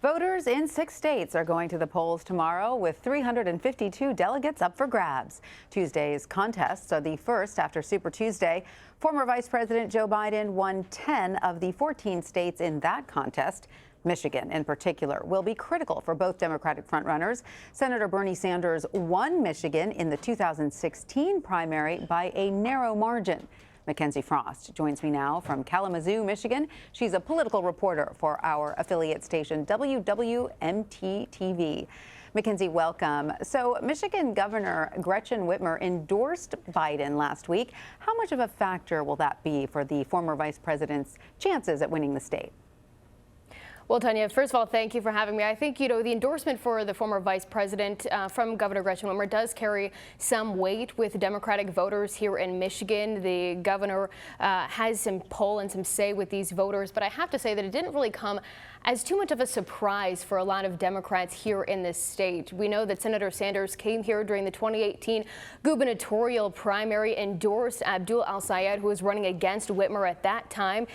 Voters in 6 states are going to the polls tomorrow with 352 delegates up for grabs. Tuesday's contests are the first after Super Tuesday. Former Vice President Joe Biden won 10 of the 14 states in that contest. Michigan, in particular, will be critical for both Democratic frontrunners. Senator Bernie Sanders won Michigan in the 2016 primary by a narrow margin. Mikenzie Frost joins me now from Kalamazoo, Michigan. She's a political reporter for our affiliate station, WWMT-TV. Mikenzie, welcome. So Michigan Governor Gretchen Whitmer endorsed Biden last week. How much of a factor will that be for the former vice president's chances at winning the state? Well, Tanya, first of all, thank you for having me. I think, the endorsement for the former vice president from Governor Gretchen Whitmer does carry some weight with Democratic voters here in Michigan. The governor has some pull and some say with these voters, but I have to say that it didn't really come as too much of a surprise for a lot of Democrats here in this state. We know that Senator Sanders came here during the 2018 gubernatorial primary, endorsed Abdul El-Sayed, who was running against Whitmer at that time.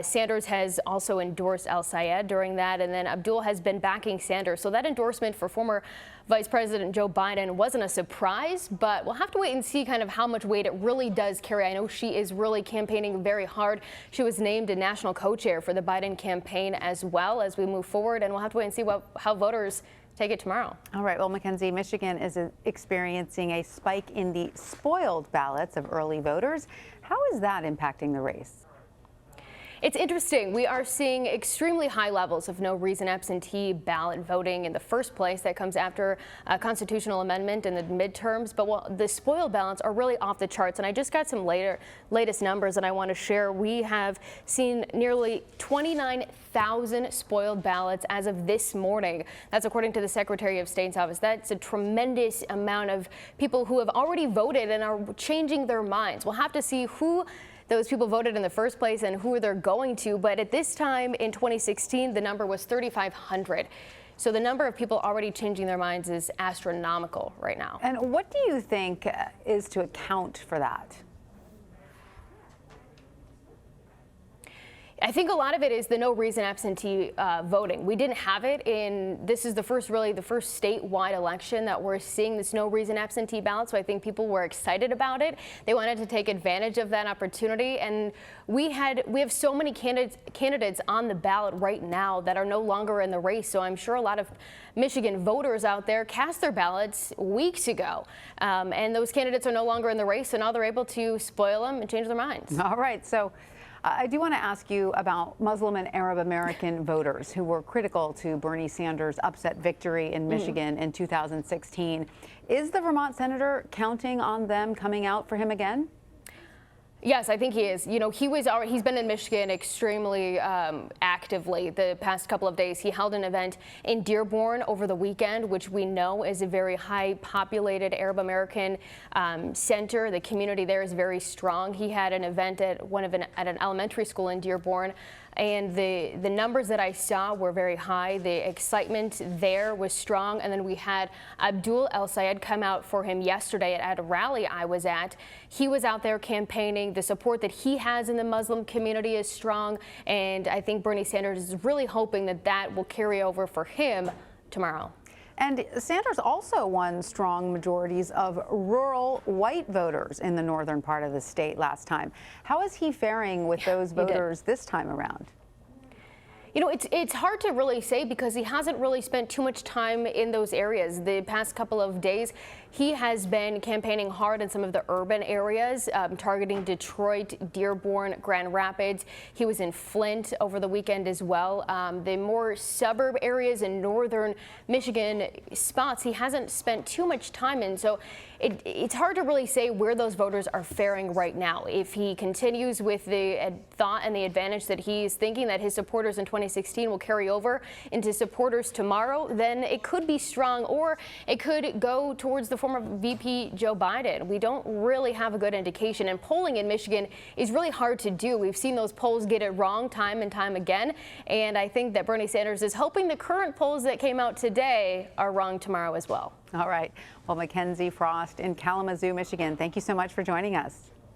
Sanders has also endorsed El-Sayed during that, and then Abdul has been backing Sanders. So that endorsement for former Vice President Joe Biden wasn't a surprise, but we'll have to wait and see kind of how much weight it really does carry. I know she is really campaigning very hard. She was named a national co-chair for the Biden campaign as well as we move forward, and we'll have to wait and see how voters take it tomorrow. All right. Well, Mikenzie, Michigan is experiencing a spike in the spoiled ballots of early voters. How is that impacting the race? It's interesting. We are seeing extremely high levels of no reason absentee ballot voting in the first place. That comes after a constitutional amendment in the midterms. But the spoiled ballots are really off the charts. And I just got some latest numbers that I want to share. We have seen nearly 29,000 spoiled ballots as of this morning. That's according to the Secretary of State's office. That's a tremendous amount of people who have already voted and are changing their minds. We'll have to see who those people voted in the first place and who they're going to. But at this time in 2016, the number was 3,500. So the number of people already changing their minds is astronomical right now. And what do you think is to account for that? I think a lot of it is the no reason absentee voting. We didn't have it this is the first statewide election that we're seeing this no reason absentee ballot. So I think people were excited about it. They wanted to take advantage of that opportunity. And we have so many candidates on the ballot right now that are no longer in the race. So I'm sure a lot of Michigan voters out there cast their ballots weeks ago. And those candidates are no longer in the race. So now they're able to spoil them and change their minds. All right. So I do want to ask you about Muslim and Arab American voters who were critical to Bernie Sanders' upset victory in Michigan in 2016. Is the Vermont senator counting on them coming out for him again? Yes, I think he is. He's been in Michigan extremely actively the past couple of days. He held an event in Dearborn over the weekend, which we know is a very high populated Arab American center. The community there is very strong. He had an event at an elementary school in Dearborn. And the numbers that I saw were very high. The excitement there was strong. And then we had Abdul El-Sayed come out for him yesterday at a rally I was at. He was out there campaigning. The support that he has in the Muslim community is strong. And I think Bernie Sanders is really hoping that that will carry over for him tomorrow. And Sanders also won strong majorities of rural white voters in the northern part of the state last time. How is he faring with those voters this time around? It's hard to really say because he hasn't really spent too much time in those areas. The past couple of days, he has been campaigning hard in some of the urban areas, targeting Detroit, Dearborn, Grand Rapids. He was in Flint over the weekend as well. The more suburb areas in northern Michigan spots, he hasn't spent too much time in. So it's hard to really say where those voters are faring right now. If he continues with the thought and the advantage that he's thinking that his supporters in 2016 will carry over into supporters tomorrow, then it could be strong, or it could go towards the former VP Joe Biden. We don't really have a good indication, and polling in Michigan is really hard to do. We've seen those polls get it wrong time and time again, and I think that Bernie Sanders is hoping the current polls that came out today are wrong tomorrow as well. All right. Well, Mikenzie Frost in Kalamazoo, Michigan, thank you so much for joining us.